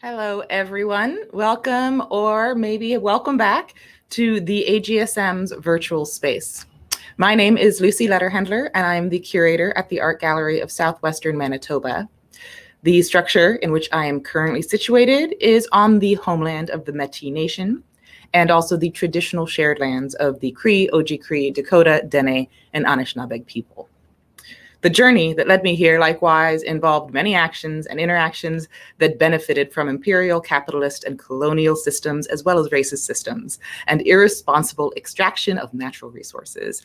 Hello, everyone. Welcome, or maybe welcome back to the AGSM's virtual space. My name is Lucy Letterhandler, and I'm the curator at the Art Gallery of Southwestern Manitoba. The structure in which I am currently situated is on the homeland of the Métis Nation, and also the traditional shared lands of the Cree, Oji-Cree, Dakota, Dene, and Anishinaabe people. The journey that led me here likewise involved many actions and interactions that benefited from imperial, capitalist, and colonial systems, as well as racist systems, and irresponsible extraction of natural resources.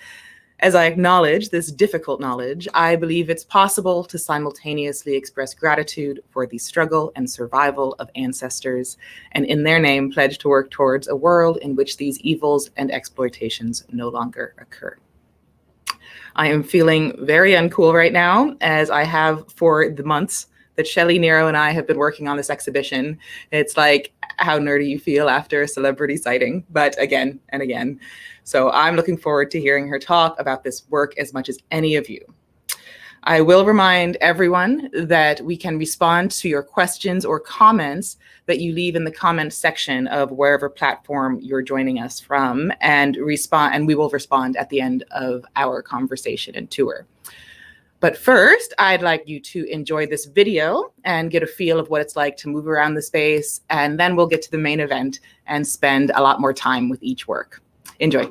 As I acknowledge this difficult knowledge, I believe it's possible to simultaneously express gratitude for the struggle and survival of ancestors, and in their name pledge to work towards a world in which these evils and exploitations no longer occur. I am feeling very uncool right now, as I have for the months that Shelley Niro and I have been working on this exhibition. It's like how nerdy you feel after a celebrity sighting, but again and again. So I'm looking forward to hearing her talk about this work as much as any of you. I will remind everyone that we can respond to your questions or comments that you leave in the comment section of wherever platform you're joining us from, and we will respond at the end of our conversation and tour. But first, I'd like you to enjoy this video and get a feel of what it's like to move around the space, and then we'll get to the main event and spend a lot more time with each work. Enjoy.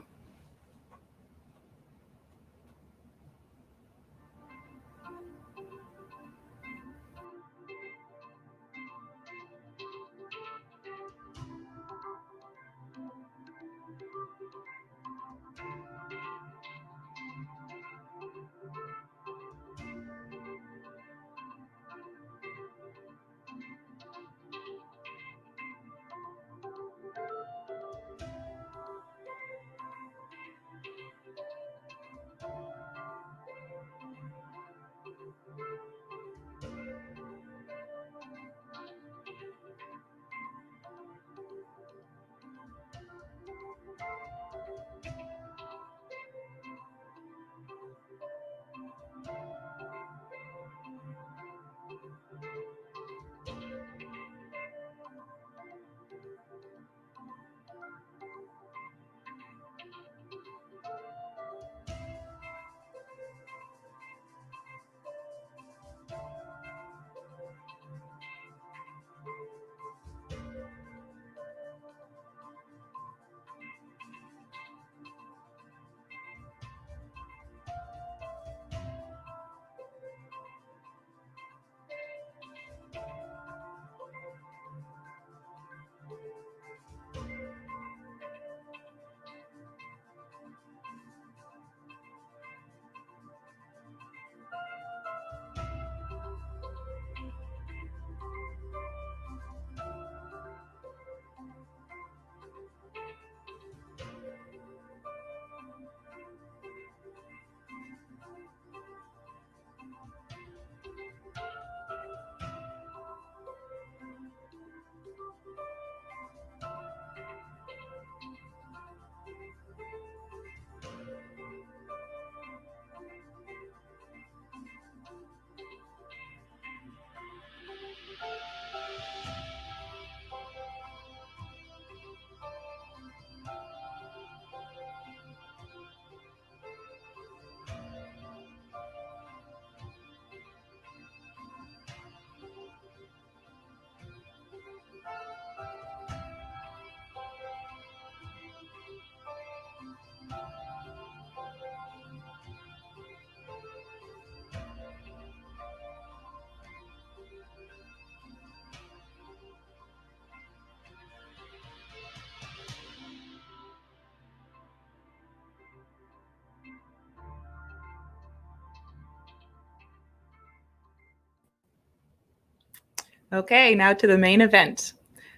Okay, now to the main event.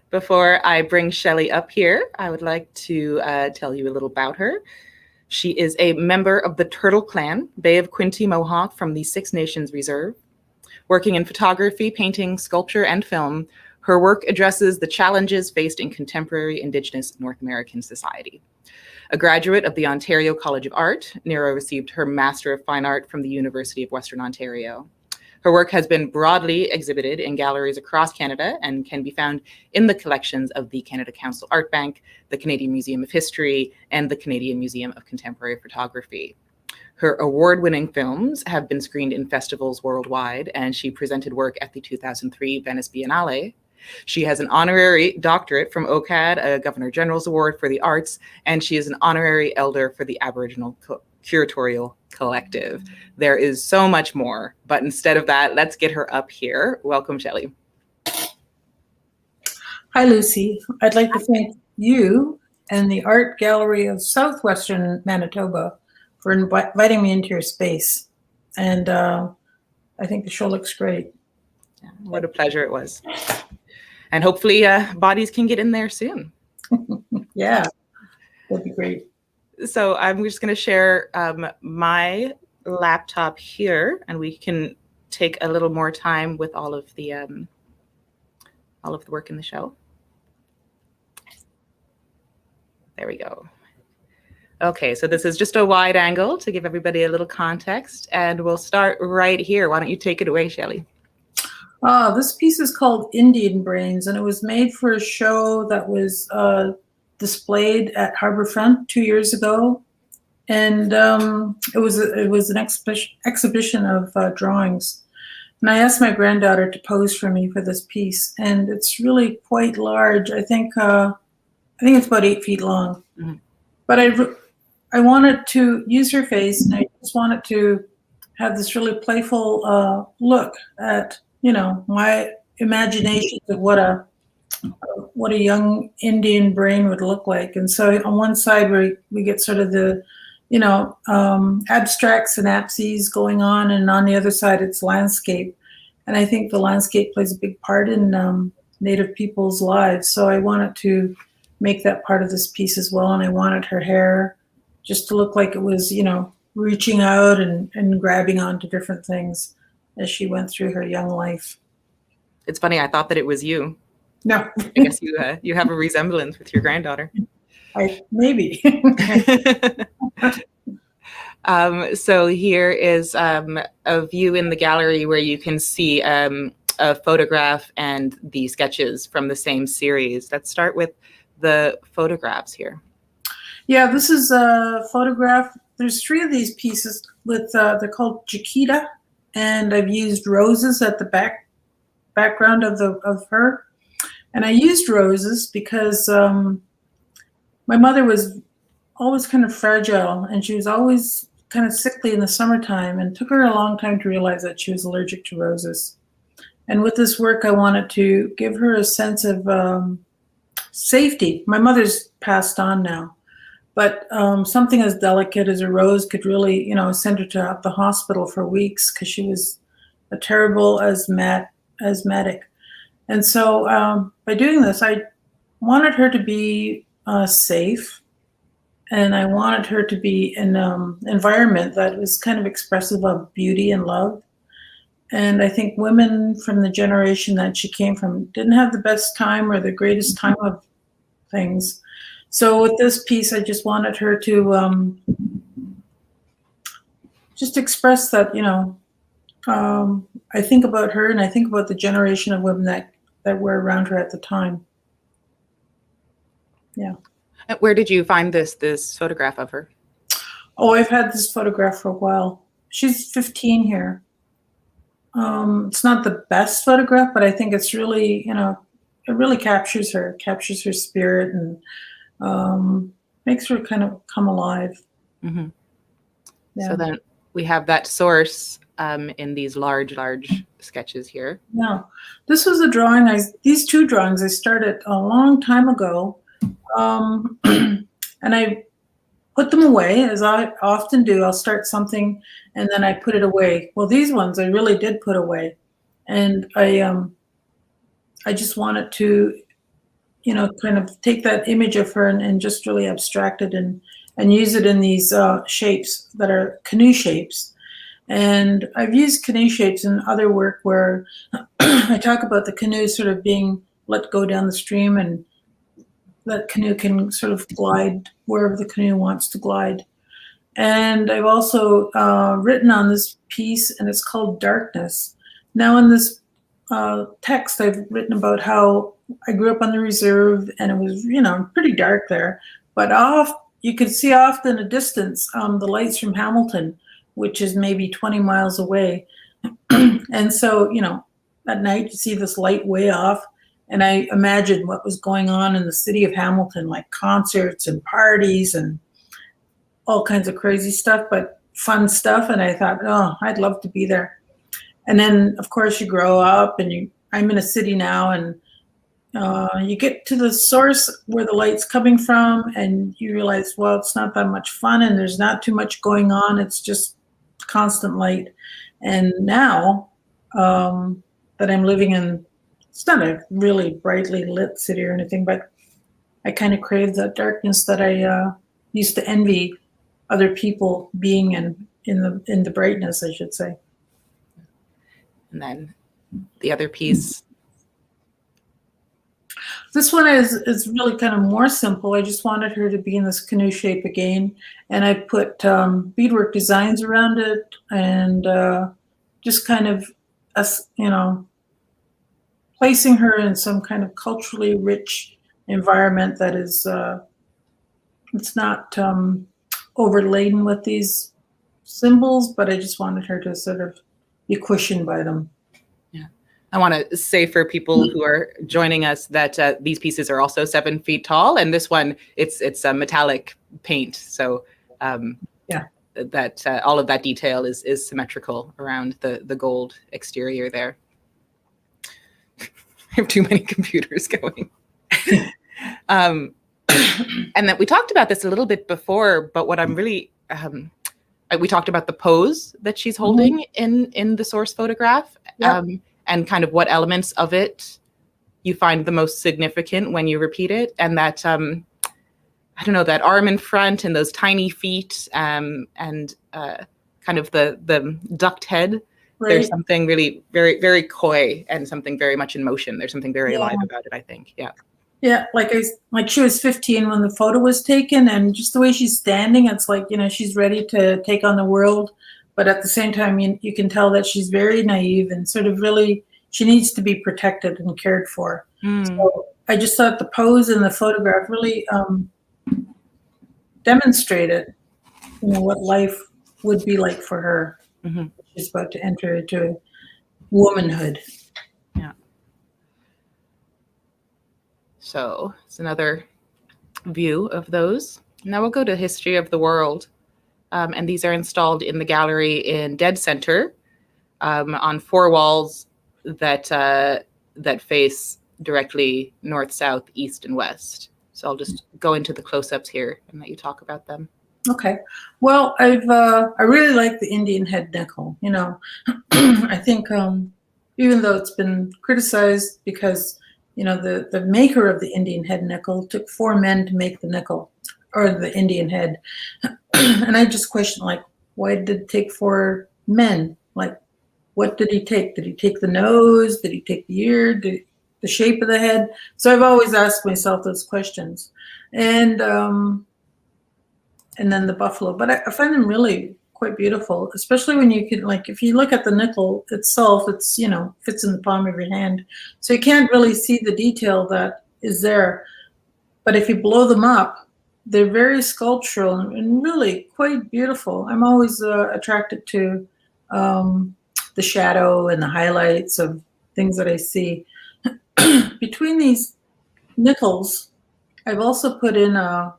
Before I bring Shelley up here, I would like to tell you a little about her. She is a member of the Turtle Clan, Bay of Quinte Mohawk from the Six Nations Reserve. Working in photography, painting, sculpture, and film, her work addresses the challenges faced in contemporary Indigenous North American society. A graduate of the Ontario College of Art, Niro received her Master of Fine Art from the University of Western Ontario. Her work has been broadly exhibited in galleries across Canada and can be found in the collections of the Canada Council Art Bank, the Canadian Museum of History, and the Canadian Museum of Contemporary Photography. Her award-winning films have been screened in festivals worldwide, and she presented work at the 2003 Venice Biennale. She has an honorary doctorate from OCAD, a Governor General's Award for the Arts, and she is an honorary elder for the Aboriginal Curatorial Collective. There is so much more, but instead of that, let's get her up here. Welcome, Shelley. Hi, Lucy. I'd like to thank you and the Art Gallery of Southwestern Manitoba for inviting me into your space. And I think the show looks great. Yeah, what a pleasure it was. And hopefully bodies can get in there soon. Yeah, that'd be great. So I'm just going to share my laptop here, and we can take a little more time with all of the work in the show. There we go. Okay, so this is just a wide angle to give everybody a little context, and we'll start right here. Why don't you take it away, Shelley? This piece is called Indian Brains, and it was made for a show that was displayed at Harbourfront 2 years ago. And it was an exhibition of drawings. And I asked my granddaughter to pose for me for this piece, and it's really quite large. I think it's about 8 feet long. Mm-hmm. But I wanted to use her face, and I just wanted to have this really playful look at, you know, my imagination of what a young Indian brain would look like. And so on one side we get sort of the, you know, abstract synapses going on, and on the other side it's landscape. And I think the landscape plays a big part in Native people's lives. So I wanted to make that part of this piece as well. And I wanted her hair just to look like it was, you know, reaching out and grabbing onto different things as she went through her young life. It's funny, I thought that it was you. No. I guess you have a resemblance with your granddaughter. Maybe. So here is a view in the gallery where you can see a photograph and the sketches from the same series. Let's start with the photographs here. Yeah, this is a photograph. There's 3 of these pieces with they're called Chiquita, and I've used roses at the background of her. And I used roses because my mother was always kind of fragile, and she was always kind of sickly in the summertime, and it took her a long time to realize that she was allergic to roses. And with this work, I wanted to give her a sense of safety. My mother's passed on now, but something as delicate as a rose could really, you know, send her to the hospital for weeks because she was a terrible asthmatic. And so by doing this, I wanted her to be safe, and I wanted her to be in an environment that was kind of expressive of beauty and love. And I think women from the generation that she came from didn't have the best time or the greatest time of things. So with this piece, I just wanted her to just express that, you know, I think about her, and I think about the generation of women that were around her at the time. Yeah. Where did you find this photograph of her? Oh, I've had this photograph for a while. She's 15 here. It's not the best photograph, but I think it's really, you know, it really captures her spirit, and makes her kind of come alive. Mm-hmm. Yeah. So then we have that source in these large sketches here. Yeah, this was a drawing. These 2 drawings I started a long time ago, and I put them away, as I often do. I'll start something and then I put it away. Well, these ones I really did put away, and I just wanted to, you know, kind of take that image of her and just really abstract it and use it in these shapes that are canoe shapes. And I've used canoe shapes in other work where I talk about the canoe sort of being let go down the stream, and that canoe can sort of glide wherever the canoe wants to glide. And I've also written on this piece, and it's called Darkness. Now in this text, I've written about how I grew up on the reserve, and it was, you know, pretty dark there. But you could see off in the distance the lights from Hamilton. which is maybe 20 miles away. And so, at night you see this light way off, and I imagined what was going on in the city of Hamilton, like concerts and parties and all kinds of crazy stuff, but fun stuff. And I thought, oh, I'd love to be there. And then, of course, you grow up, and I'm in a city now, and you get to the source where the light's coming from, and you realize, well, it's not that much fun, and there's not too much going on. It's just constant light. And now that I'm living in, it's not a really brightly lit city or anything, but I kind of crave that darkness that I used to envy other people being in the brightness, I should say. And then the other piece. This one is really kind of more simple. I just wanted her to be in this canoe shape again, and I put beadwork designs around it, and just kind of, placing her in some kind of culturally rich environment that is, it's not overladen with these symbols, but I just wanted her to sort of be cushioned by them. I want to say for people who are joining us that these pieces are also 7 feet tall, and this one it's a metallic paint, so that all of that detail is symmetrical around the gold exterior there. I have too many computers going. And that we talked about this a little bit before, but what I'm really we talked about the pose that she's holding in the source photograph. Yep. And kind of what elements of it you find the most significant when you repeat it. And that, I don't know, that arm in front and those tiny feet and kind of the ducked head. Right. There's something really very, very coy and something very much in motion. There's something very alive about it, I think. Yeah. Yeah, like she was 15 when the photo was taken, and just the way she's standing, it's like, she's ready to take on the world. But at the same time, you can tell that she's very naive and sort of really, she needs to be protected and cared for. So I just thought the pose in the photograph really demonstrated, what life would be like for her. She's about to enter into womanhood. Yeah. So it's another view of those. Now we'll go to History of the World. And these are installed in the gallery in Dead Center on 4 walls that face directly north, south, east, and west. So I'll just go into the close-ups here and let you talk about them. Okay. Well, I really like the Indian head nickel. I think even though it's been criticized because the maker of the Indian head nickel took 4 men to make the nickel or the Indian head. And I just questioned, like, why did it take 4 men? Like, what did he take? Did he take the nose? Did he take the ear? The shape of the head? So I've always asked myself those questions. And then the buffalo. But I find them really quite beautiful, especially when you can, like, if you look at the nickel itself, it's, fits in the palm of your hand. So you can't really see the detail that is there. But if you blow them up, they're very sculptural and really quite beautiful. I'm always attracted to the shadow and the highlights of things that I see. Between these nickels, I've also put in a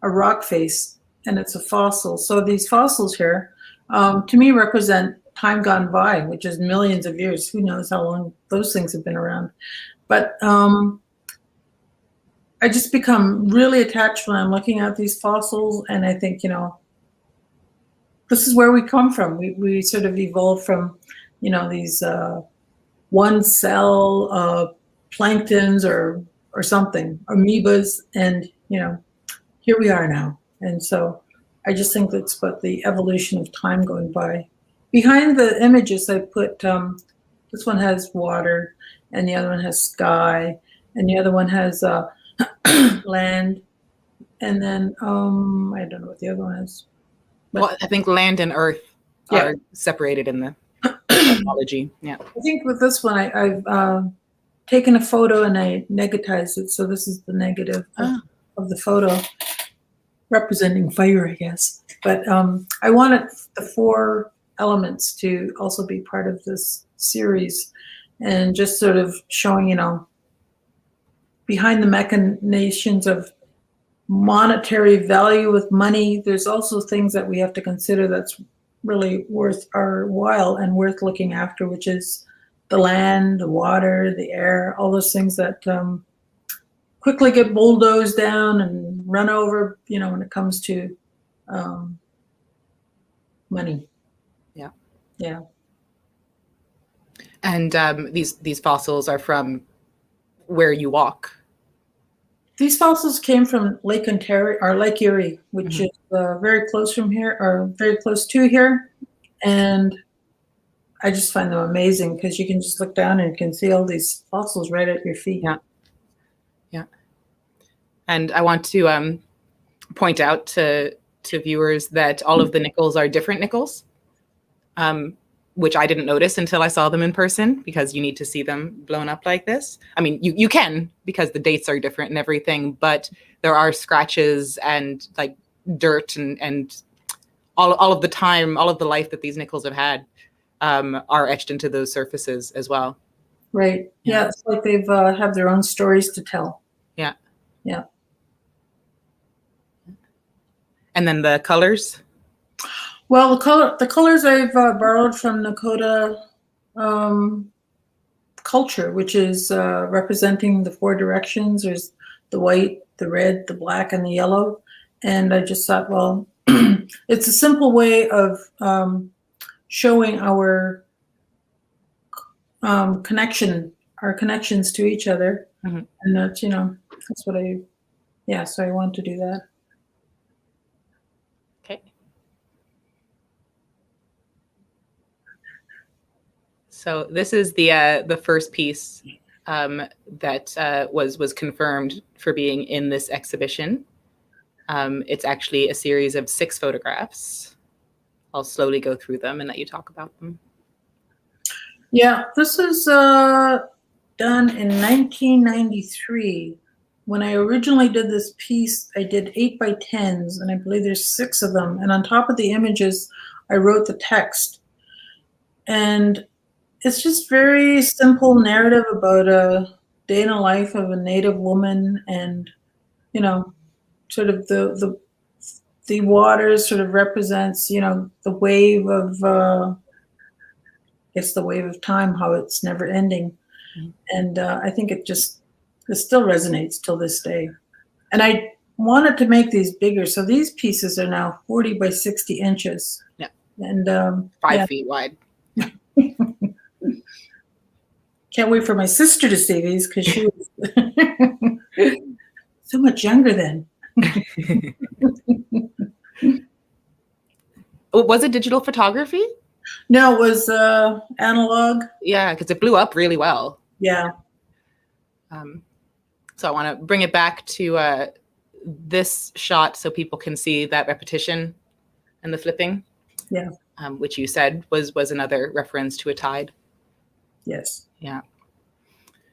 rock face, and it's a fossil. So these fossils here, to me, represent time gone by, which is millions of years. Who knows how long those things have been around. But I just become really attached when I'm looking at these fossils, and I think, this is where we come from. We sort of evolved from, these one cell planktons or something, amoebas, and here we are now. And so I just think that's about the evolution of time going by. Behind the images, I put this one has water, and the other one has sky, and the other one has land, and then I don't know what the other one is. Well, I think land and earth are separated in the technology. Yeah. I think with this one, I've taken a photo and I negatized it, so this is the negative of the photo. representing fire, I guess. But I wanted the 4 elements to also be part of this series, and just sort of showing, behind the machinations of monetary value with money, there's also things that we have to consider that's really worth our while and worth looking after, which is the land, the water, the air, all those things that quickly get bulldozed down and run over, when it comes to money. Yeah. Yeah. And these fossils are from where you walk. These fossils came from Lake Ontario, or Lake Erie, which is very close from here, or very close to here. And I just find them amazing because you can just look down and you can see all these fossils right at your feet. Yeah. Yeah. And I want to point out to viewers that all of the nickels are different nickels, which I didn't notice until I saw them in person, because you need to see them blown up like this. I mean, you can, because the dates are different and everything, but there are scratches and like dirt and all of the time, all of the life that these nickels have had are etched into those surfaces as well. Right. Yeah, it's like they've have their own stories to tell. Yeah. Yeah. And then the colors? Well, the colors I've borrowed from Nakota culture, which is representing the 4 directions. There's the white, the red, the black, and the yellow. And I just thought, well, it's a simple way of showing our our connections to each other. Mm-hmm. And that's, that's what so I want to do that. Okay. So this is the first piece that was confirmed for being in this exhibition. It's actually a series of 6 photographs. I'll slowly go through them and let you talk about them. Yeah, this is done in 1993. When I originally did this piece, I did 8x10s, and I believe there's 6 of them. And on top of the images, I wrote the text. And it's just very simple narrative about a day in the life of a Native woman, and sort of the water sort of represents the wave of it's the wave of time, how it's never ending. Mm-hmm. And I think it still resonates till this day. And I wanted to make these bigger, so these pieces are now 40 by 60 inches. Yeah. And 5 feet wide. Can't wait for my sister to see these, because she was so much younger then. Was it digital photography? No, it was analog. Yeah, because it blew up really well. Yeah. So I want to bring it back to this shot so people can see that repetition and the flipping. Yeah. Which you said was another reference to a tide. Yes. Yeah.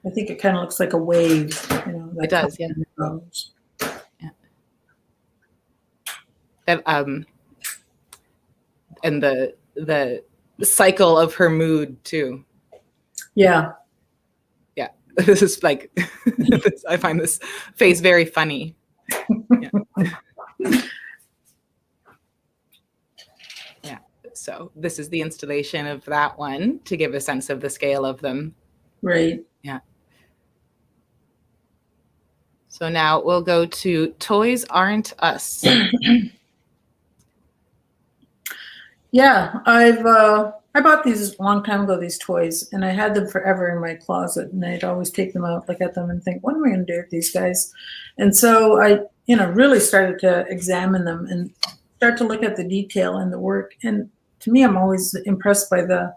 I think it kind of looks like a wave. It does, yeah. Yeah. And the cycle of her mood too. Yeah. Yeah. This is like, I find this face very funny. Yeah. Yeah. So this is the installation of that one to give a sense of the scale of them. Right. Yeah. So now we'll go to Toys Aren't Us. Yeah, I bought these a long time ago, these toys, and I had them forever in my closet, and I'd always take them out, look at them, and think, what am I going to do with these guys? And so I, really started to examine them and start to look at the detail and the work. And to me, I'm always impressed by the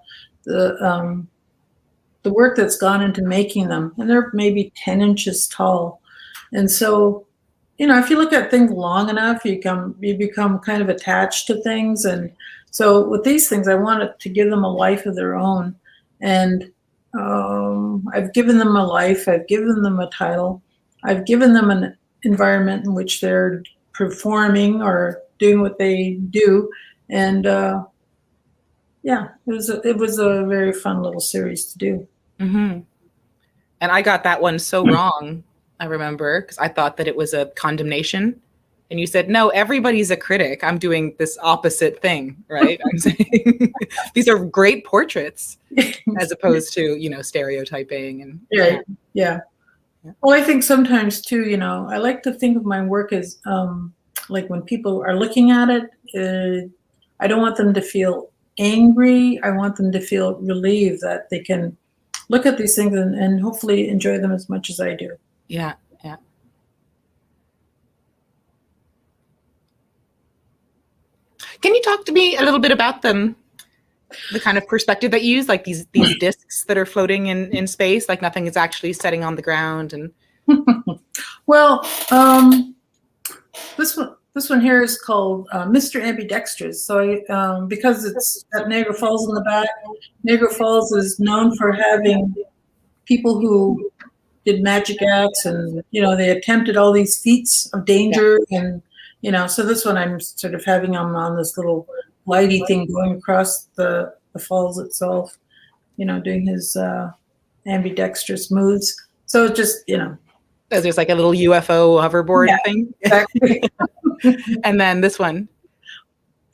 work that's gone into making them, and they're maybe 10 inches tall. And so, if you look at things long enough, you become kind of attached to things. And so with these things, I wanted to give them a life of their own. And I've given them a life. I've given them a title. I've given them an environment in which they're performing or doing what they do. And yeah, it was a very fun little series to do. Mm-hmm. And I got that one so wrong, I remember, because I thought that it was a condemnation. And you said, no, everybody's a critic. I'm doing this opposite thing, right? I'm saying these are great portraits as opposed to, stereotyping. And Yeah. Well, I think sometimes too, I like to think of my work as like when people are looking at it, I don't want them to feel angry. I want them to feel relieved that they can look at these things and hopefully enjoy them as much as I do. Yeah. Can you talk to me a little bit about them? The kind of perspective that you use, like these discs that are floating in space, like nothing is actually setting on the ground. And well, this one here is called Mr. Ambidextrous. So because it's got Niagara Falls in the back, Niagara Falls is known for having people who did magic acts, and they attempted all these feats of danger, and so this one I'm sort of having him on this little lighty thing going across the falls itself, doing his ambidextrous moves. So just there's like a little UFO hoverboard thing. Exactly. And then this one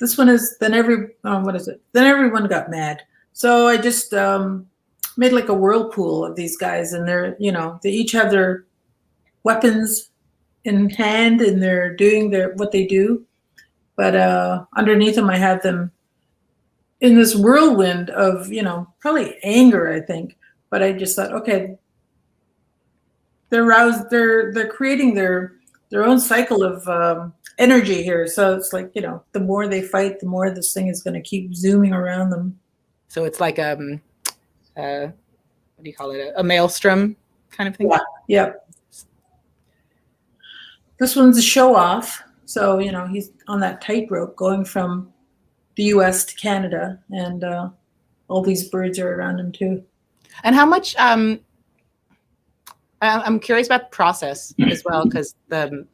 is then everyone got mad. So I just made like a whirlpool of these guys, and they're they each have their weapons in hand, and they're doing what they do. But underneath them, I have them in this whirlwind of probably anger, I think. But I just thought, okay, they're creating their own cycle of energy here. So it's like the more they fight, the more this thing is going to keep zooming around them. So it's like what do you call it? A maelstrom kind of thing. Yeah. This one's a show off. So, he's on that tightrope going from the US to Canada, and all these birds are around him too. And how much, I'm curious about the process as well, because the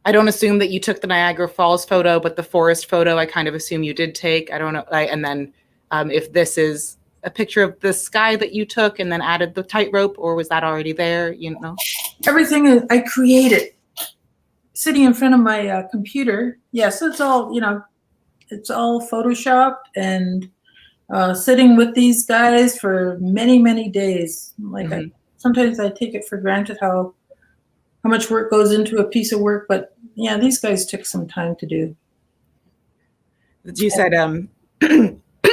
I don't assume that you took the Niagara Falls photo, but the forest photo, I kind of assume you did take. I don't know. And then if this is a picture of the sky that you took and then added the tightrope, or was that already there? Everything I created sitting in front of my computer. Yes, it's all it's all photoshopped, and sitting with these guys for many, many days. Like sometimes I take it for granted how much work goes into a piece of work, but yeah, these guys took some time to do. You said,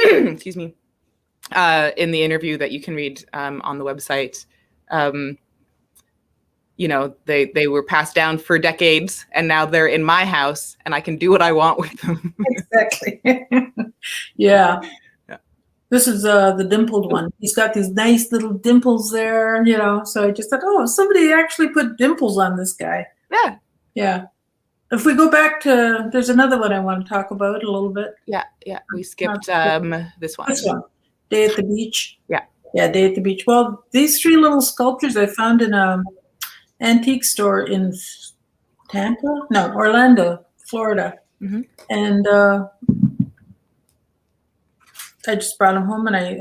excuse me, in the interview that you can read on the website, they were passed down for decades, and now they're in my house, and I can do what I want with them. Exactly. Yeah. This is the dimpled one. He's got these nice little dimples there, So I just thought, oh, somebody actually put dimples on this guy. Yeah. Yeah. If we go back to, there's another one I want to talk about a little bit. Yeah. We skipped this one. This one, Day at the Beach. Yeah. Yeah, Day at the Beach. Well, these three little sculptures I found in an antique store in Orlando, Florida. Mm-hmm. And I just brought them home, and I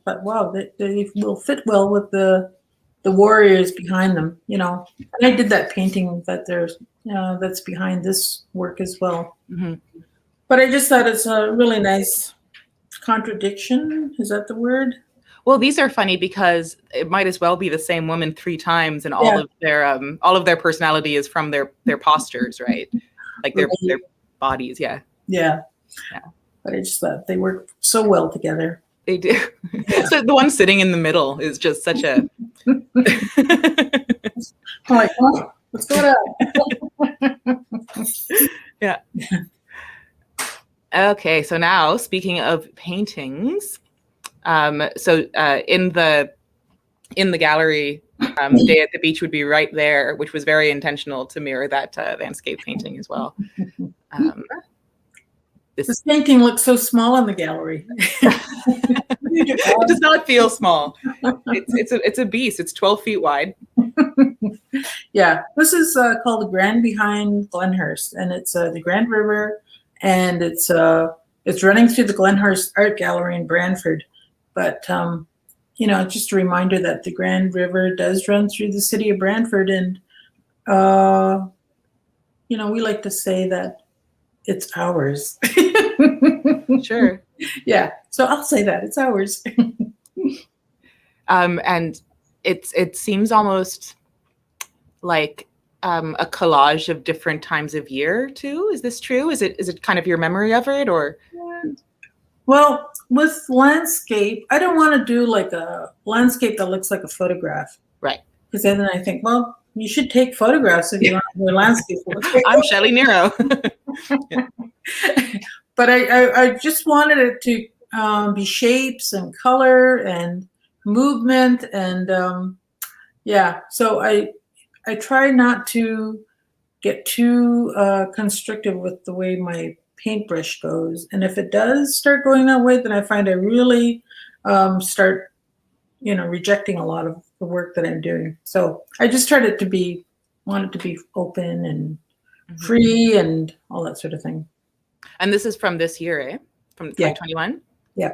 thought, wow, they will fit well with the warriors behind them, And I did that painting that there's that's behind this work as well. Mm-hmm. But I just thought it's a really nice contradiction. Is that the word? Well, these are funny because it might as well be the same woman 3 times, and all of their personality is from their postures, right? Like their bodies. Yeah. But I just thought they work so well together. They do. Yeah. So the one sitting in the middle is just such a. I'm like, oh, what's going on? Yeah. Okay, so now speaking of paintings, in the gallery, Day at the Beach would be right there, which was very intentional to mirror that landscape painting as well. This painting looks so small in the gallery. It does not feel small. It's a beast. It's 12 feet wide. Yeah, this is called the Grand Behind Glenhurst, and it's the Grand River, and it's running through the Glenhurst Art Gallery in Brantford. But just a reminder that the Grand River does run through the city of Brantford, and we like to say that it's ours. Sure. Yeah, so I'll say that it's ours. And it seems almost like a collage of different times of year too. Is this true? Is it kind of your memory of it, or? Well, with landscape, I don't want to do like a landscape that looks like a photograph. Right. Because then I think, well, you should take photographs if you want to do a landscape. I'm Shelley Niro. Yeah. But I just wanted it to be shapes and color and movement, and so I try not to get too constrictive with the way my paintbrush goes, and if it does start going that way, then I find I really start rejecting a lot of the work that I'm doing. So I just want it to be open and free and all that sort of thing. And this is from this year, eh? From 2021? Yeah.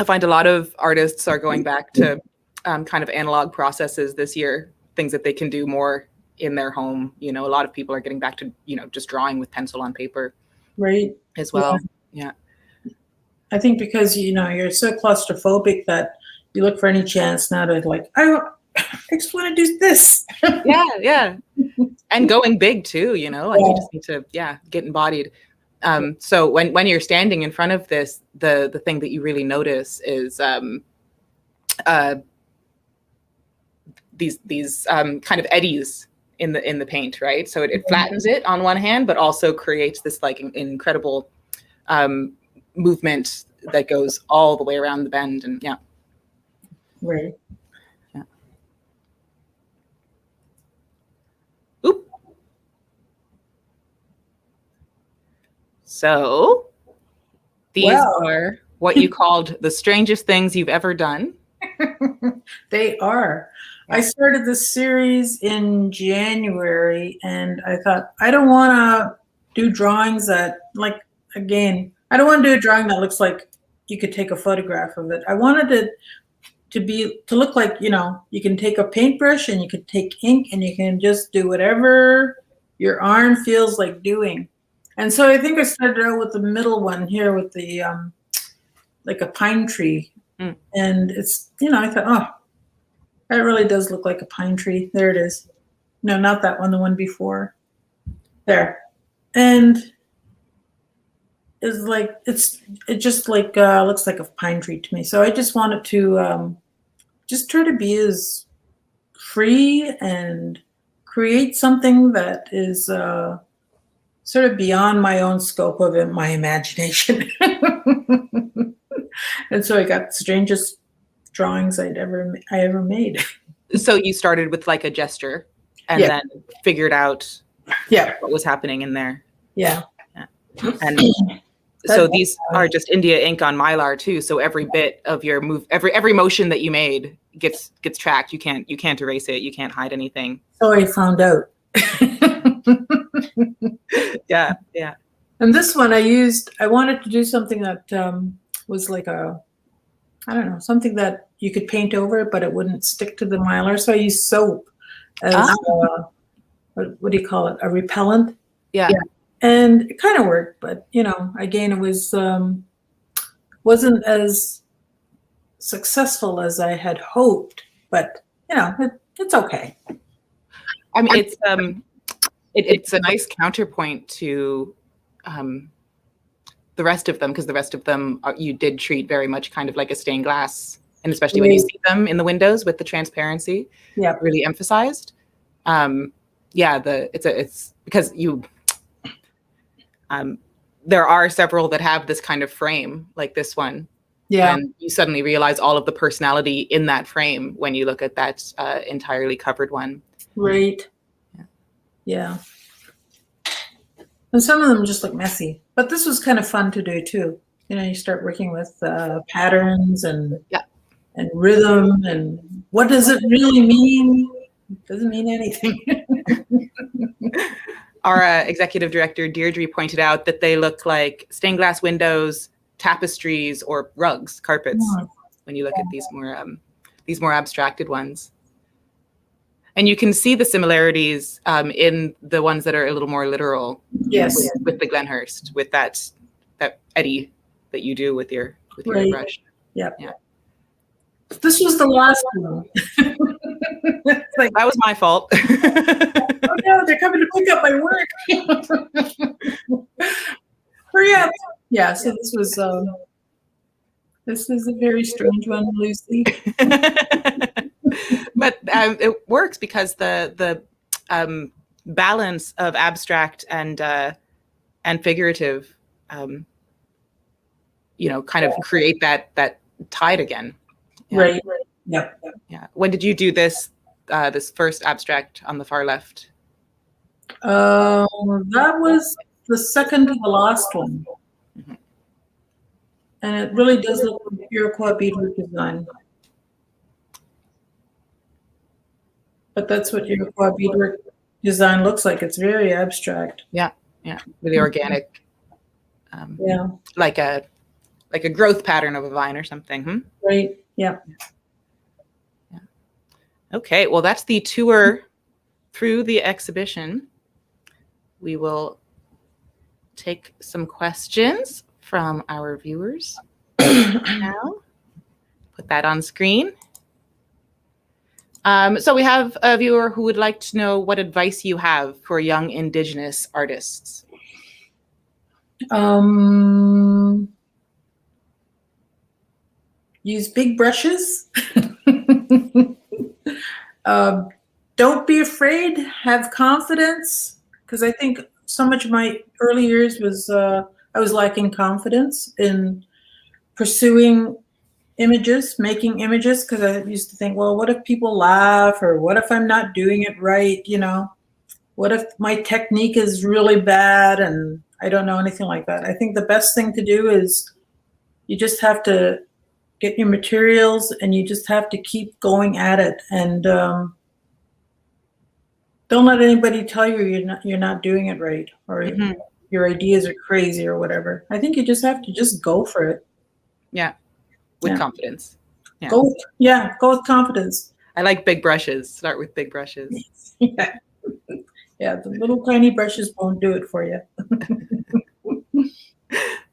I find a lot of artists are going back to kind of analog processes this year, things that they can do more in their home. A lot of people are getting back to, just drawing with pencil on paper. Right. As well. Yeah. I think because, you're so claustrophobic that you look for any chance now to I just want to do this. Yeah. And going big too, you just need to, get embodied. So when you're standing in front of this, the thing that you really notice is these kind of eddies in the paint, right? So it flattens it on one hand, but also creates this incredible movement that goes all the way around the bend, and Right. Yeah. Oop. So these are what you called the strangest things you've ever done. They are. Yeah. I started this series in January, and I thought, I don't want to do drawings that, I don't want to do a drawing that looks like you could take a photograph of it. I wanted it to look like, you can take a paintbrush and you could take ink and you can just do whatever your arm feels like doing. And so I think I started out with the middle one here with the like a pine tree. And it's, I thought, oh, that really does look like a pine tree. There it is. No, not that one, the one before. There. And it just looks like a pine tree to me. So I just wanted to just try to be as free and create something that is sort of beyond my own scope of it, my imagination. And so I got the strangest drawings I ever made. So you started with like a gesture and then figured out what was happening in there. Yeah. And so these are just India ink on Mylar too. So every bit of your move, every motion that you made gets tracked. You can't erase it. You can't hide anything. So I found out. Yeah. And this one I wanted to do something that was like something that you could paint over, but it wouldn't stick to the Mylar. So I used soap as what do you call it? A repellent. Yeah. And it kind of worked, but again, it was wasn't as successful as I had hoped. But it's okay. I mean, it's a nice counterpoint to the rest of them, because the rest of them you did treat very much kind of like a stained glass, and especially when you see them in the windows with the transparency, really emphasized. It's because you. There are several that have this kind of frame like this one. Yeah. And you suddenly realize all of the personality in that frame when you look at that entirely covered one. Right. Yeah. And some of them just look messy, but this was kind of fun to do too. you start working with patterns and Yeah. and rhythm, and what does it really mean? It doesn't mean anything. Our executive director, Deirdre, pointed out that they look like stained glass windows, tapestries, or rugs, carpets, when you look at these more abstracted ones. And you can see the similarities in the ones that are a little more literal. Yes. With the Glenhurst, with that eddy that you do with your Right. brush. Yep. Yeah. This was the last one. Like, that was my fault. oh no, they're coming to pick up my work. Hurry up. Yeah, so this was a very strange one, Lucy. But it works because the balance of abstract and figurative, kind of create that tide again. Yeah. Right. Yep. Yeah. When did you do this first abstract on the far left? That was the second to the last one. Mm-hmm. And it really does look like Iroquois beadwork design. But that's what Iroquois beadwork design looks like. It's very abstract. Yeah. Yeah. Really organic. Yeah. Like a growth pattern of a vine or something. Right. Yeah. Yeah. Okay. Well, that's the tour through the exhibition. We will take some questions from our viewers now. Put that on screen. So we have a viewer who would like to know what advice you have for young Indigenous artists. Use big brushes. Don't be afraid. Have confidence. Because I think so much of my early years was I was lacking confidence in pursuing images, making images, because I used to think, well, what if people laugh, or what if I'm not doing it right? What if my technique is really bad and I don't know anything like that? I think the best thing to do is you just have to get your materials and you just have to keep going at it, and don't let anybody tell you you're not doing it right, or your ideas are crazy or whatever. I think you just have to just go for it. Yeah. With confidence. Yeah. Go with confidence. I like big brushes. Start with big brushes. Yeah. Yeah, the little tiny brushes won't do it for you.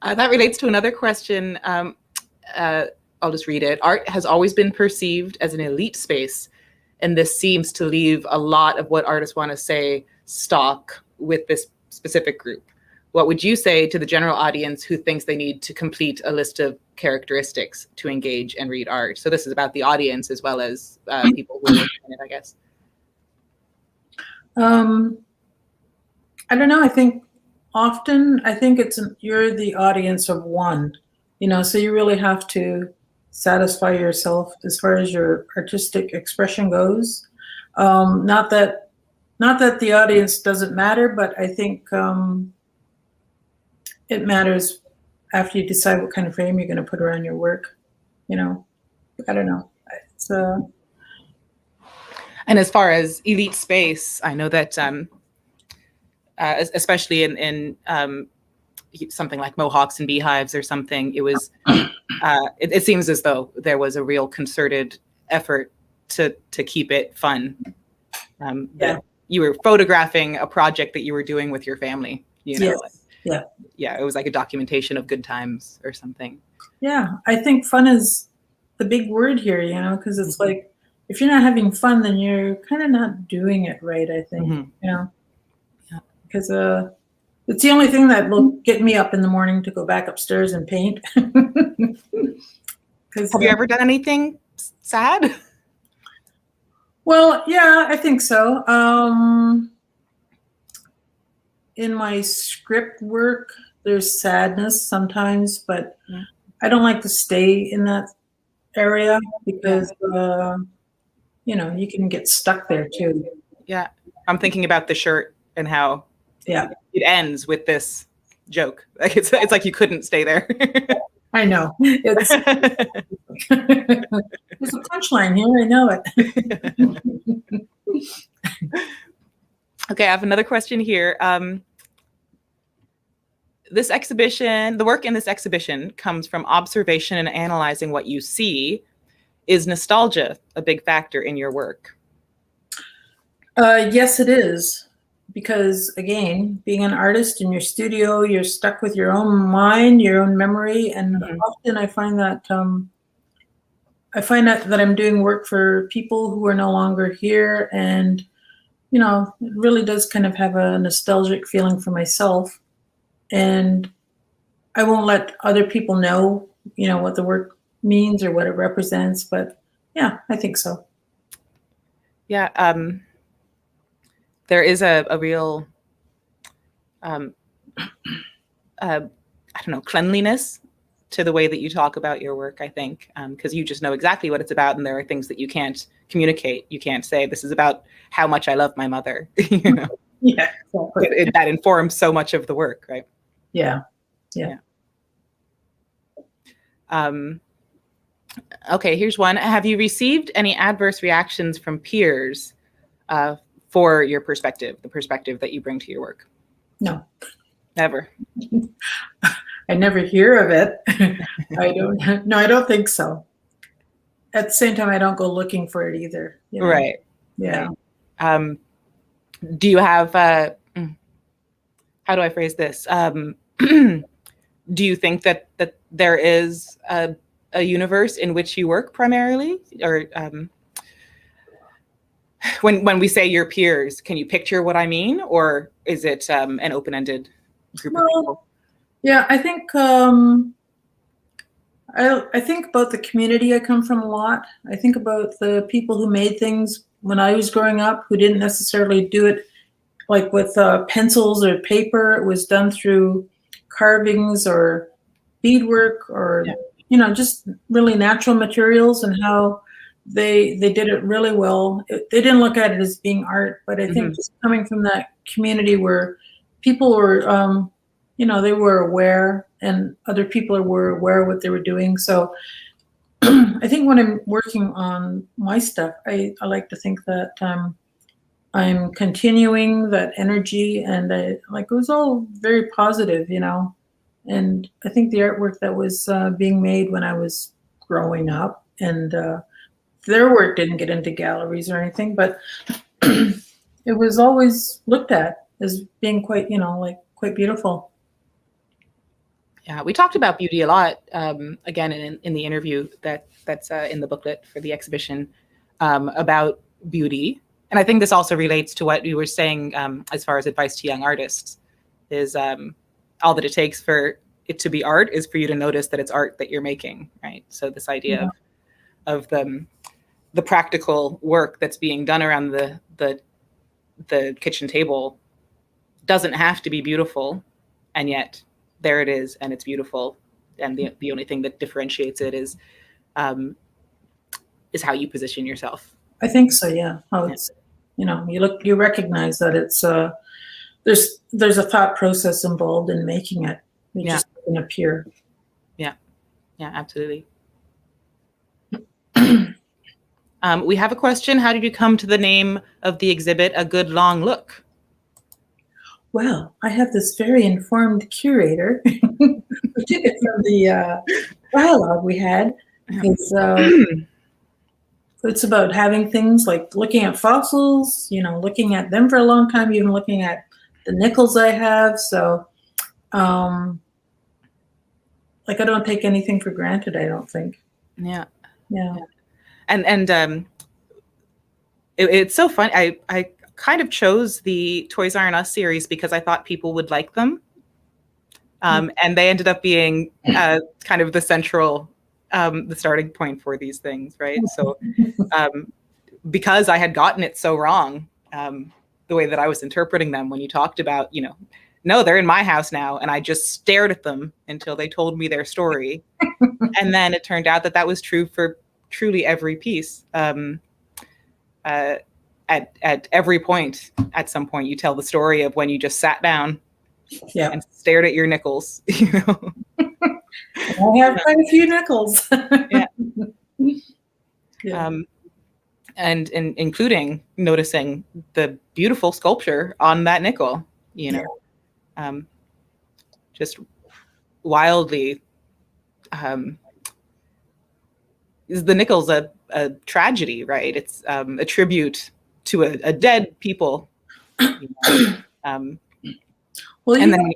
That relates to another question. I'll just read it. Art has always been perceived as an elite space, and this seems to leave a lot of what artists want to say stock with this specific group. What would you say to the general audience who thinks they need to complete a list of characteristics to engage and read art? So this is about the audience as well as people who are in it, I guess. I don't know. I think often you're the audience of one, so you really have to satisfy yourself as far as your artistic expression goes. Not that the audience doesn't matter, but I think it matters after you decide what kind of frame you're going to put around your work. I don't know. It's And as far as elite space, I know that especially in something like Mohawks and Beehives or something, it was it seems as though there was a real concerted effort to keep it fun. That you were photographing a project that you were doing with your family. Yes. Yeah, it was like a documentation of good times or something. Yeah, I think fun is the big word here, because it's like, if you're not having fun, then you're kind of not doing it right, I think, Yeah. Because it's the only thing that will get me up in the morning to go back upstairs and paint. Have you ever done anything sad? Well, yeah, I think so. In my script work, there's sadness sometimes, but I don't like to stay in that area because, you can get stuck there too. Yeah. I'm thinking about the shirt and how it ends with this joke. Like it's like you couldn't stay there. I know. It's there's a punchline here. I know it. Okay, I have another question here. This exhibition, the work in this exhibition comes from observation and analyzing what you see. Is nostalgia a big factor in your work? Yes, it is. Because again, being an artist in your studio, you're stuck with your own mind, your own memory, and often I find that that I'm doing work for people who are no longer here, and you know, it really does kind of have a nostalgic feeling for myself. And I won't let other people know, you know, what the work means or what it represents, but yeah, I think so. Yeah, there is a real, I don't know, cleanliness to the way that you talk about your work, I think, because you just know exactly what it's about, and there are things that you can't communicate. You can't say, this is about how much I love my mother. You know? Yeah, exactly. That informs so much of the work, right? Yeah. Okay, here's one. Have you received any adverse reactions from peers for your perspective, the perspective that you bring to your work? No. Never. I never hear of it. I don't think so. At the same time, I don't go looking for it either. You know? Right. Yeah. Right. Do you have, how do I phrase this? Do you think that there is a universe in which you work primarily? Or when we say your peers, can you picture what I mean? Or is it an open-ended group of people? Yeah, I think I think about the community I come from a lot. I think about the people who made things when I was growing up, who didn't necessarily do it like with pencils or paper. It was done through carvings or beadwork or, you know, just really natural materials, and how they did it really well. They didn't look at it as being art, but I think just coming from that community where people were, you know, they were aware, and other people were aware of what they were doing. So I think when I'm working on my stuff, I like to think that I'm continuing that energy, and like, it was all very positive, you know. And I think the artwork that was being made when I was growing up, and their work didn't get into galleries or anything, but it was always looked at as being quite, you know, like quite beautiful. Yeah, we talked about beauty a lot, again, in the interview that's in the booklet for the exhibition, about beauty. And I think this also relates to what you were saying as far as advice to young artists, is all that it takes for it to be art is for you to notice that it's art that you're making, right? So this idea of the practical work that's being done around the kitchen table doesn't have to be beautiful, and yet there it is, and it's beautiful. And the only thing that differentiates it is how you position yourself. I think so, yeah. How it's, you know, you recognize that it's there's a thought process involved in making it. It just doesn't appear. Yeah, absolutely. We have a question. How did you come to the name of the exhibit, A Good Long Look? Well, I have this very informed curator who took it from the dialogue we had. It's about having things like looking at fossils, you know, looking at them for a long time, even looking at the nickels I have. So, like, I don't take anything for granted, I don't think. Yeah. And it's so fun. I kind of chose the Toys R Us series because I thought people would like them. And they ended up being kind of the central, the starting point for these things, right? So because I had gotten it so wrong, the way that I was interpreting them when you talked about, you know, no, they're in my house now. And I just stared at them until they told me their story. And then it turned out that was true for truly every piece. At every point, at some point, you tell the story of when you just sat down Yeah. and stared at your nickels, you know. I have quite a few nickels. Yeah. Yeah. And including noticing the beautiful sculpture on that nickel, you know. Yeah. Just wildly, the nickel's a tragedy, right? It's a tribute to a dead people. You know? Well, And then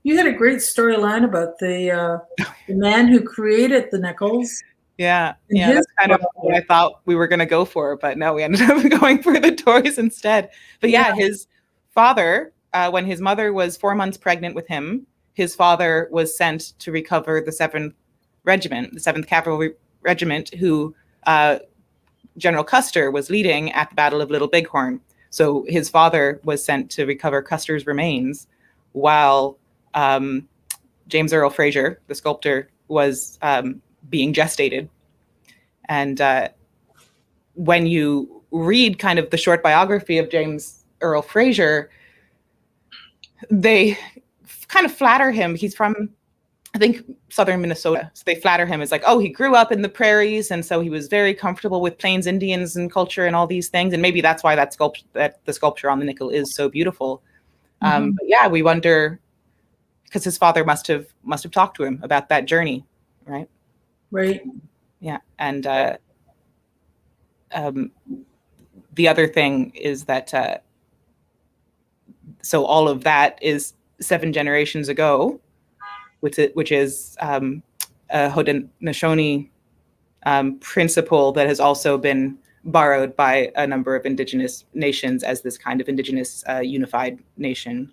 you had a great storyline about the man who created the nickels. yeah, And that's kind of what I thought we were going to go for, but no, we ended up going for the toys instead. But yeah, his father, when his mother was 4 months pregnant with him, his father was sent to recover the 7th Regiment, the 7th Cavalry Regiment, who General Custer was leading at the Battle of Little Bighorn. So his father was sent to recover Custer's remains while James Earl Fraser, the sculptor, was being gestated. And when you read kind of the short biography of James Earl Fraser, they kind of flatter him. He's from, I think, southern Minnesota. So they flatter him as like, oh, he grew up in the prairies, and so he was very comfortable with Plains Indians and culture and all these things. And maybe that's why that the sculpture on the nickel is so beautiful. But yeah, we wonder, because his father must have talked to him about that journey, right? Right. Yeah, and the other thing is that so all of that is 7 generations ago, which is a Haudenosaunee principle that has also been borrowed by a number of indigenous nations as this kind of indigenous unified nation,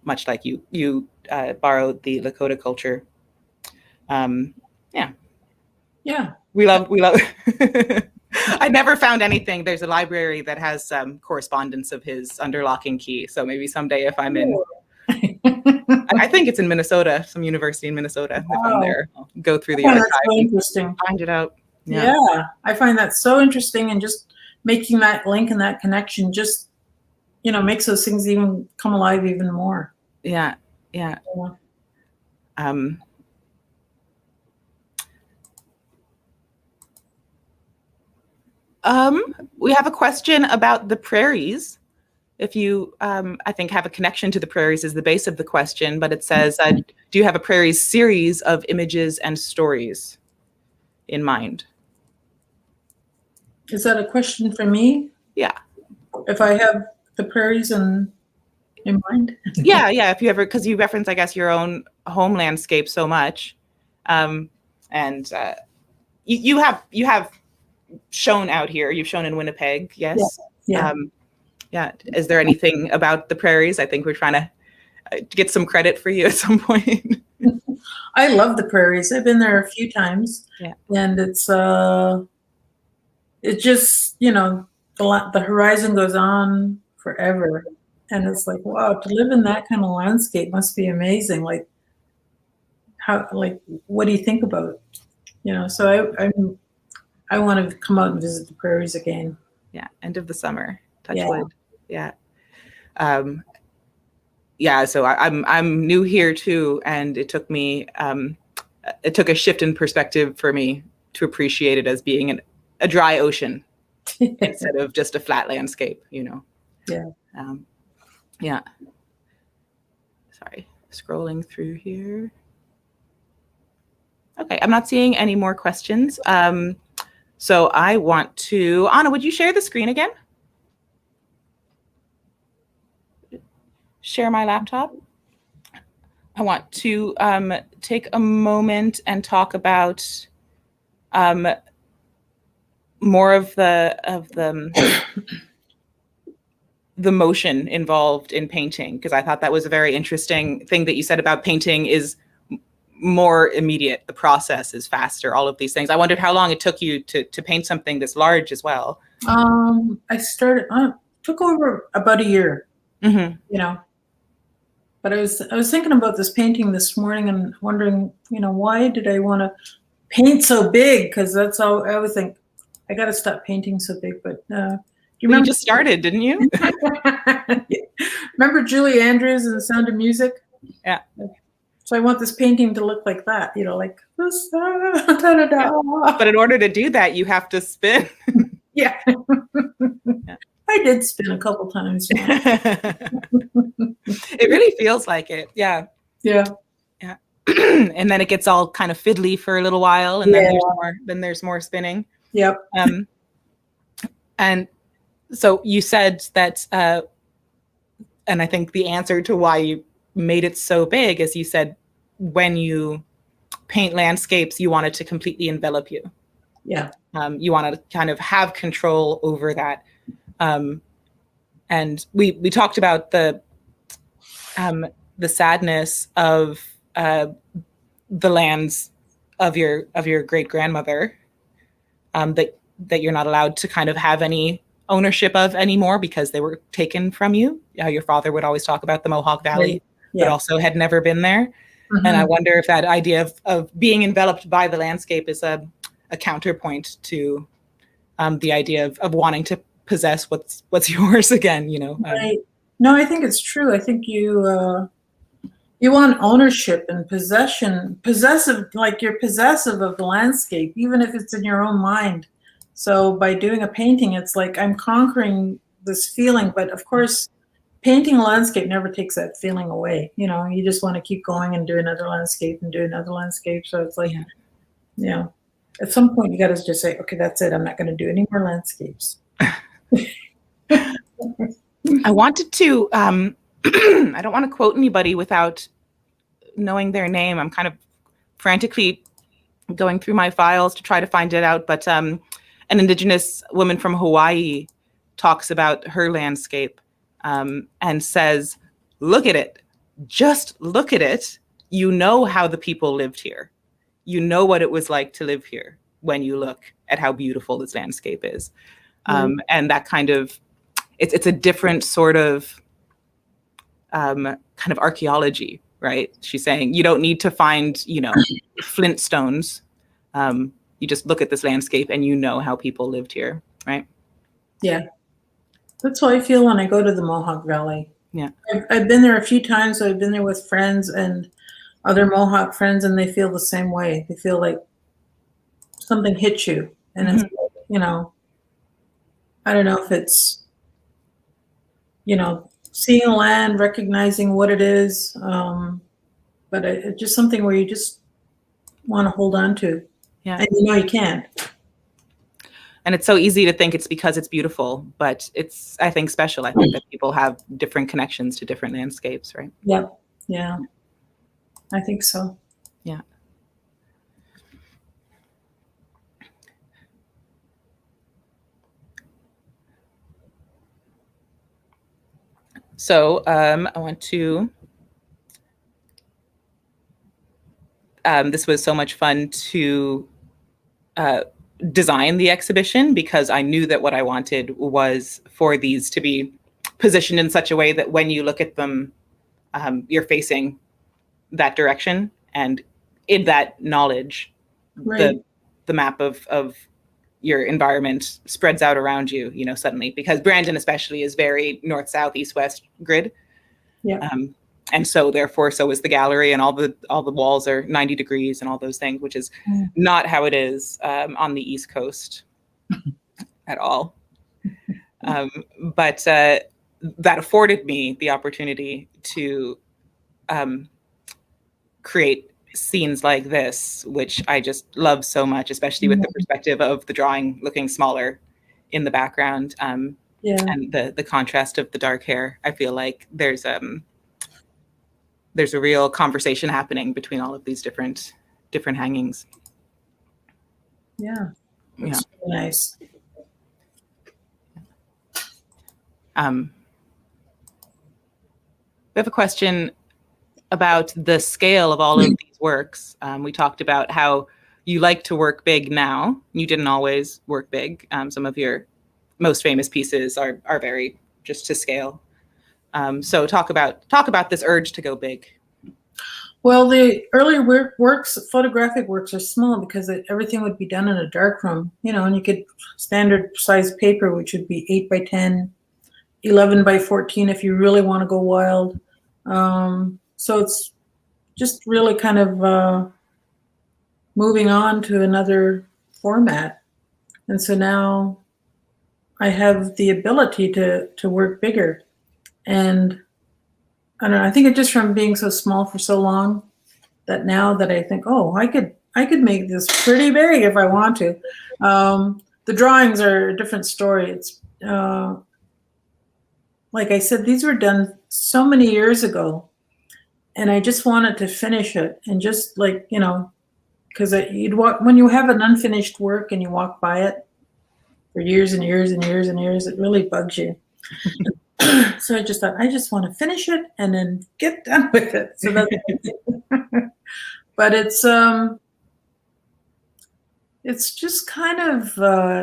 much like you borrowed the Lakota culture. Yeah. We love. I never found anything. There's a library that has correspondence of his under lock and key. So maybe someday if I'm in, I think it's in Minnesota, some university in Minnesota. Wow. If I'm there, I'll go through the archive. That's so interesting. Find it out. Yeah, I find that so interesting, and just making that link and that connection just, makes those things even come alive even more. Yeah. We have a question about the prairies. If you, I think, have a connection to the prairies is the base of the question, but it says, do you have a prairies series of images and stories in mind? Is that a question for me? Yeah. If I have the prairies in mind? Yeah. If you ever, because you reference, I guess, your own home landscape so much. And you have shown out here. You've shown in Winnipeg, yes? Yeah. Yeah. Is there anything about the prairies? I think we're trying to get some credit for you at some point. I love the prairies. I've been there a few times. Yeah. And it's just, the horizon goes on forever. And it's like, wow, to live in that kind of landscape must be amazing. Like, what do you think about? So I want to come out and visit the prairies again. Yeah. End of the summer. Touch wood. Yeah. So I'm new here too, and it took me it took a shift in perspective for me to appreciate it as being a dry ocean instead of just a flat landscape, Yeah. Yeah. Sorry, scrolling through here. Okay, I'm not seeing any more questions. So I want to, Anna, would you share the screen again? Share my laptop. I want to take a moment and talk about more of the motion involved in painting, because I thought that was a very interesting thing that you said about painting is more immediate. The process is faster, all of these things. I wondered how long it took you to paint something this large as well. Took over about a year, but I was thinking about this painting this morning and wondering, why did I want to paint so big? Because that's all I would think. I got to stop painting so big, but you Well, you remember? just started, didn't you? Remember Julie Andrews and The Sound of Music? Yeah. So I want this painting to look like that, like this. But in order to do that, you have to spin. Yeah. I did spin a couple times. It really feels like it. Yeah. Yeah. Yeah. And then it gets all kind of fiddly for a little while, and then there's more spinning. Yep. And so you said that, and I think the answer to why you made it so big is you said when you paint landscapes, you want it to completely envelop you. Yeah. You want to kind of have control over that. And we talked about the sadness of the lands of your great grandmother, that you're not allowed to kind of have any ownership of anymore because they were taken from you. Your father would always talk about the Mohawk Valley, but also had never been there. Mm-hmm. And I wonder if that idea of being enveloped by the landscape is a counterpoint to the idea of wanting to possess what's yours again, Right. No, I think it's true. I think you want ownership and possessive, like you're possessive of the landscape, even if it's in your own mind. So by doing a painting, it's like I'm conquering this feeling. But of course, painting a landscape never takes that feeling away. You just want to keep going and do another landscape and do another landscape. So it's like, at some point you got to just say, okay, that's it. I'm not going to do any more landscapes. I wanted to, I don't want to quote anybody without knowing their name. I'm kind of frantically going through my files to try to find it out. But an Indigenous woman from Hawaii talks about her landscape and says, look at it. Just look at it. You know how the people lived here. You know what it was like to live here when you look at how beautiful this landscape is. And that kind of, it's a different sort of kind of archaeology, right? She's saying you don't need to find, flintstones. You just look at this landscape and you know how people lived here, right? Yeah. That's how I feel when I go to the Mohawk Valley. Yeah. I've been there a few times. I've been there with friends and other Mohawk friends, and they feel the same way. They feel like something hits you. And it's, I don't know if it's, seeing the land, recognizing what it is, but it's just something where you just want to hold on to. Yeah. And you can't. And it's so easy to think it's because it's beautiful, but it's, I think, special. I think that people have different connections to different landscapes, right? Yeah. Yeah. I think so. Yeah. So I want to, this was so much fun to design the exhibition because I knew that what I wanted was for these to be positioned in such a way that when you look at them, you're facing that direction, and in that knowledge, right, the map of your environment spreads out around you, suddenly, because Brandon especially is very north, south, east, west grid. Yeah. And so therefore, so is the gallery, and all the walls are 90 degrees and all those things, which is not how it is on the East Coast at all. But that afforded me the opportunity to create scenes like this, which I just love so much, especially with the perspective of the drawing looking smaller in the background, and the contrast of the dark hair. I feel like there's a real conversation happening between all of these different hangings. Yeah, that's really nice. We have a question about the scale of all of these works. We talked about how you like to work big now. You didn't always work big. Some of your most famous pieces are very just to scale. So talk about this urge to go big. Well, the earlier photographic works are small because everything would be done in a dark room, and you could standard size paper, which would be 8 by 10, 11 by 14 if you really want to go wild. So it's just really kind of moving on to another format. And so now I have the ability to work bigger. And I don't know, I think it's just from being so small for so long that now that I think, oh, I could make this pretty big if I want to. The drawings are a different story. It's like I said, these were done so many years ago, and I just wanted to finish it. And just like, because you'd walk, when you have an unfinished work and you walk by it for years and years and years and years, it really bugs you. So I just thought, I just want to finish it and then get done with it. So that's but it's just kind of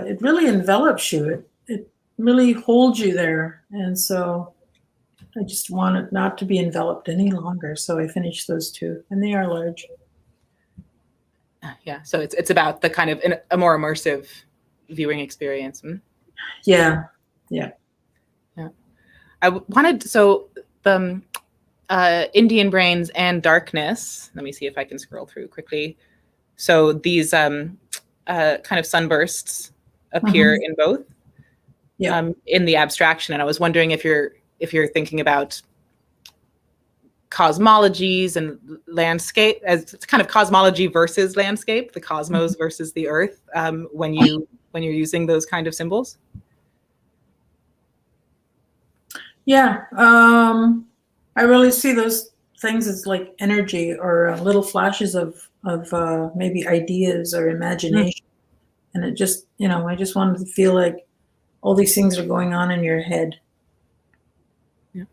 it really envelops you. It really holds you there, and so I just want it not to be enveloped any longer. So I finished those two, and they are large. Yeah, so it's about the kind of a more immersive viewing experience. Yeah. I wanted, so the Indian Brains and Darkness. Let me see if I can scroll through quickly. So these kind of sunbursts appear in both. Yeah. In the abstraction, and I was wondering if you're thinking about cosmologies and landscape as kind of cosmology versus landscape, the cosmos versus the earth, when you're using those kind of symbols. Yeah, I really see those things as like energy or little flashes of maybe ideas or imagination, and it just, I just wanted to feel like all these things are going on in your head. Yeah.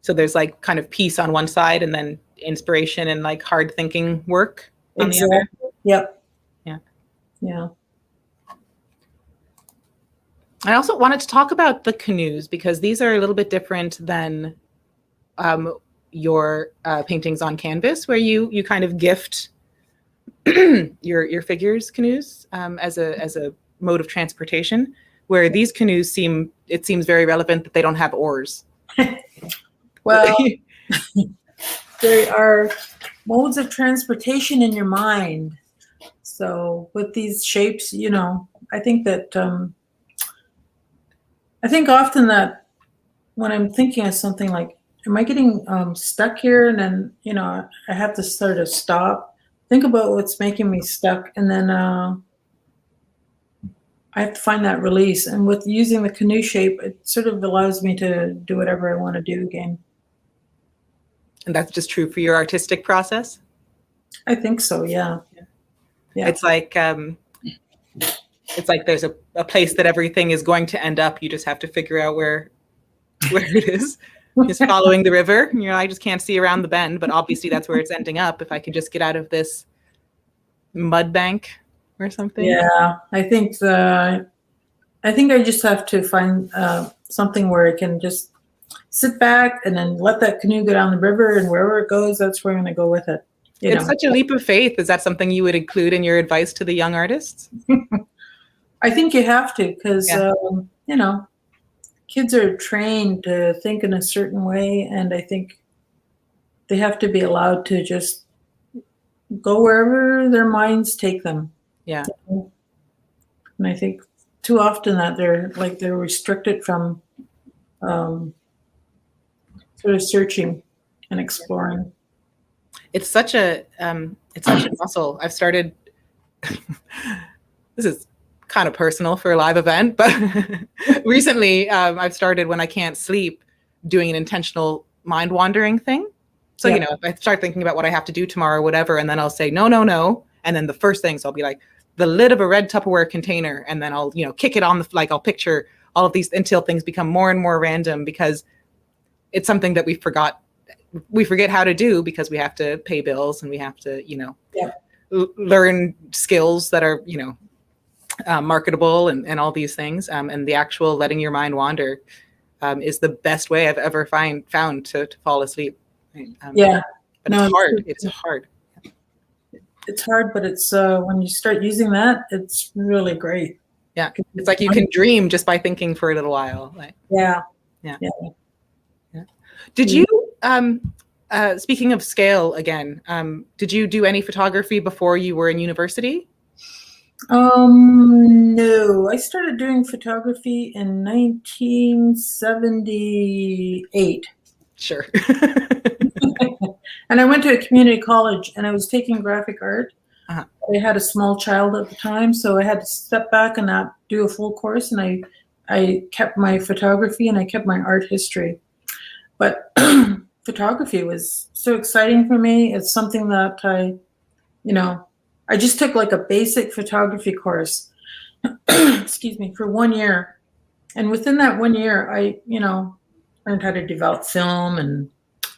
So there's like kind of peace on one side, and then inspiration and like hard thinking work on the other. Yep. Yeah. I also wanted to talk about the canoes because these are a little bit different than your paintings on canvas, where you kind of gift your figures canoes as a mode of transportation. Where these canoes it seems very relevant that they don't have oars. Well, there are modes of transportation in your mind. So with these shapes, I think that. I think often that when I'm thinking of something like, am I getting stuck here? And then, I have to sort of stop, think about what's making me stuck. And then I have to find that release. And with using the canoe shape, it sort of allows me to do whatever I want to do again. And that's just true for your artistic process? I think so, yeah. It's like there's a place that everything is going to end up. You just have to figure out where it is. Just following the river. I just can't see around the bend, but obviously that's where it's ending up. If I could just get out of this mud bank or something. Yeah, I think I just have to find something where I can just sit back and then let that canoe go down the river, and wherever it goes, that's where I'm going to go with it. It's such a leap of faith. Is that something you would include in your advice to the young artists? I think you have to, because, kids are trained to think in a certain way, and I think they have to be allowed to just go wherever their minds take them. Yeah. And I think too often that they're restricted from sort of searching and exploring. It's such a muscle. I've started. This is kind of personal for a live event, but recently I've started, when I can't sleep, doing an intentional mind wandering thing. So, if I start thinking about what I have to do tomorrow or whatever, and then I'll say, no. And then the first things I'll be like, the lid of a red Tupperware container. And then I'll, kick it on I'll picture all of these until things become more and more random, because it's something that we forget how to do because we have to pay bills and we have to, learn skills that are, marketable and all these things. And the actual letting your mind wander is the best way I've ever found to fall asleep. But But No, it's hard. It's hard. It's hard, but it's when you start using that, it's really great. Yeah, it's like you can dream just by thinking for a little while. Like, yeah. Did you, speaking of scale again, did you do any photography before you were in university? No, I started doing photography in 1978. Sure. And I went to a community college and I was taking graphic art. Uh-huh. I had a small child at the time, so I had to step back and not do a full course. And I kept my photography and I kept my art history. But photography was so exciting for me. It's something that I just took like a basic photography course, excuse me, for 1 year. And within that 1 year, I learned how to develop film and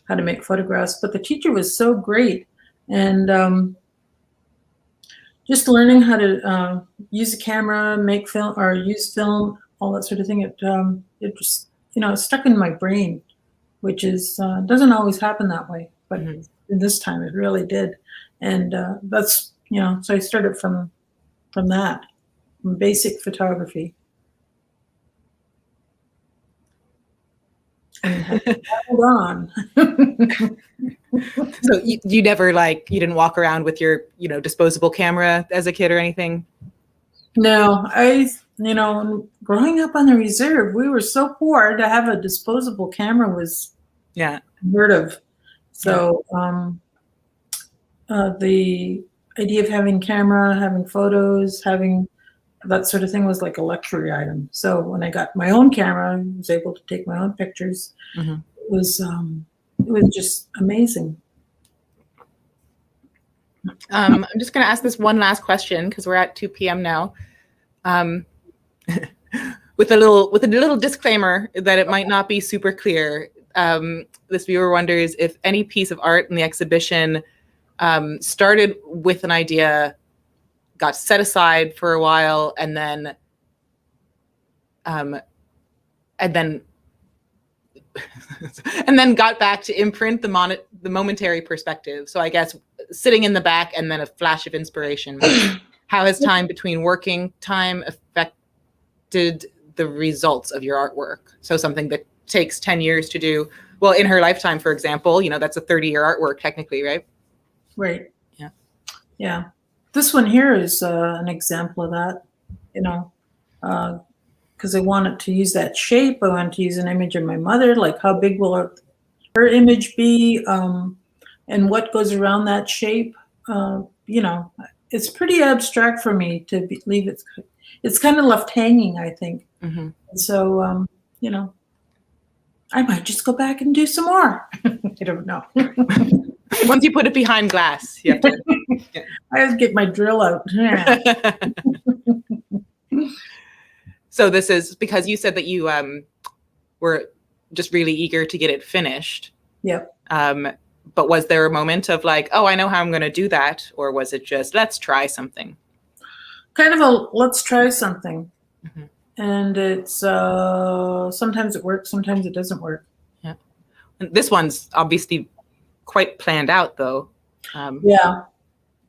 how to make photographs. But the teacher was so great. And just learning how to use a camera, make film or use film, all that sort of thing. It just, it stuck in my brain, which is doesn't always happen that way. But this time it really did. And that's, so I started from that, from basic photography. And hold on. So you never you didn't walk around with your, disposable camera as a kid or anything? No, growing up on the reserve, we were so poor to have a disposable camera was unheard of. So the idea of having camera, having photos, having that sort of thing was like a luxury item. So when I got my own camera, I was able to take my own pictures. It was just amazing. I'm just going to ask this one last question because we're at 2 p.m. now. With a little disclaimer that it might not be super clear. This viewer wonders if any piece of art in the exhibition started with an idea, got set aside for a while, and then got back to imprint the momentary perspective. So I guess sitting in the back and then a flash of inspiration. How has time between working time affected the results of your artwork? So something that takes 10 years to do. Well, in her lifetime, for example, that's a 30-year artwork technically, right? Right. Yeah. Yeah. This one here is an example of that, because I wanted to use that shape. I wanted to use an image of my mother, like how big will her image be, and what goes around that shape. It's pretty abstract for me to leave it. It's kind of left hanging, I think. And so, I might just go back and do some more. I don't know. Once you put it behind glass, you have to. I just get my drill out. So this is because you said that you were just really eager to get it finished. Yep. But was there a moment of oh, I know how I'm going to do that? Or was it just, let's try something? Kind of a, let's try something. And it's, sometimes it works, sometimes it doesn't work. Yeah. And this one's obviously quite planned out though. Yeah.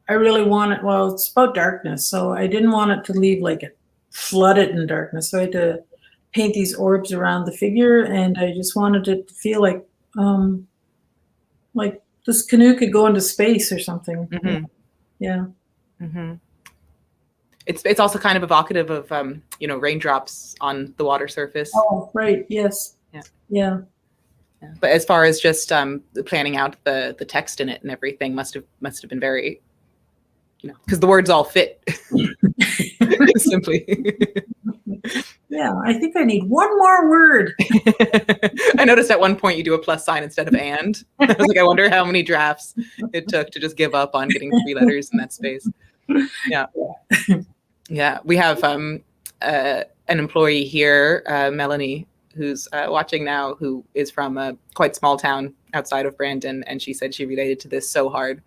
I really want it. Well, it's about darkness. So I didn't want it to leave it flooded in darkness. So I had to paint these orbs around the figure, and I just wanted it to feel like this canoe could go into space or something. Yeah. It's also kind of evocative of raindrops on the water surface. Oh, right. Yes. Yeah. But as far as just planning out the text in it and everything must have been very, because the words all fit simply. Yeah, I think I need one more word. I noticed at one point you do a plus sign instead of and. I was like, I wonder how many drafts it took to just give up on getting 3 letters in that space. Yeah. Yeah. We have an employee here, Melanie, who's watching now, who is from a quite small town outside of Brandon. And she said she related to this so hard.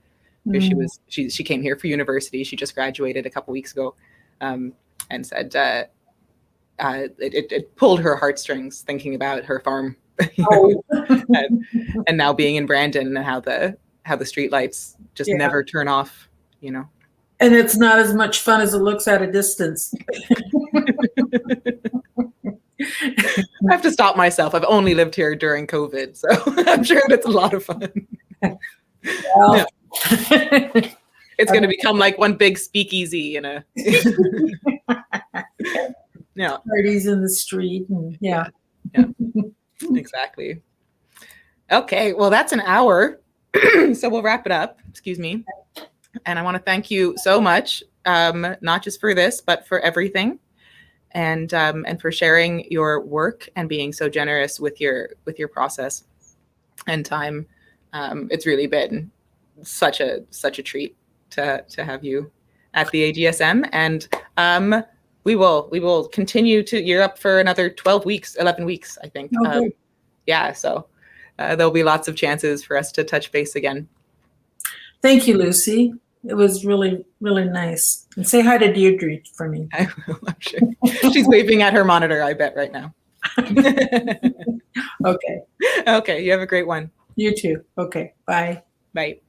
She came here for university. She just graduated a couple weeks ago, and said it pulled her heartstrings thinking about her farm, and now being in Brandon and how the how the street lights just Yeah. never turn off, you know. And it's not as much fun as it looks at a distance. I have to stop myself. I've only lived here during COVID, so I'm sure it's a lot of fun. Well, Yeah. It's going to become like one big speakeasy in a yeah, parties in the street. And yeah. exactly. Okay, well, that's an hour. So we'll wrap it up. Excuse me. And I want to thank you so much, not just for this, but for everything, and for sharing your work and being so generous with your process and time. It's really been such a treat to have you at the AGSM, and we will continue to. You're up for another 11 weeks, I think. Okay. Yeah, so there'll be lots of chances for us to touch base again. Thank you, Lucy. It was really, really nice. And say hi to Deirdre for me. I will, I'm sure. She's waving at her monitor, I bet, right now. Okay. Okay, you have a great one. You too. Okay. Bye. Bye.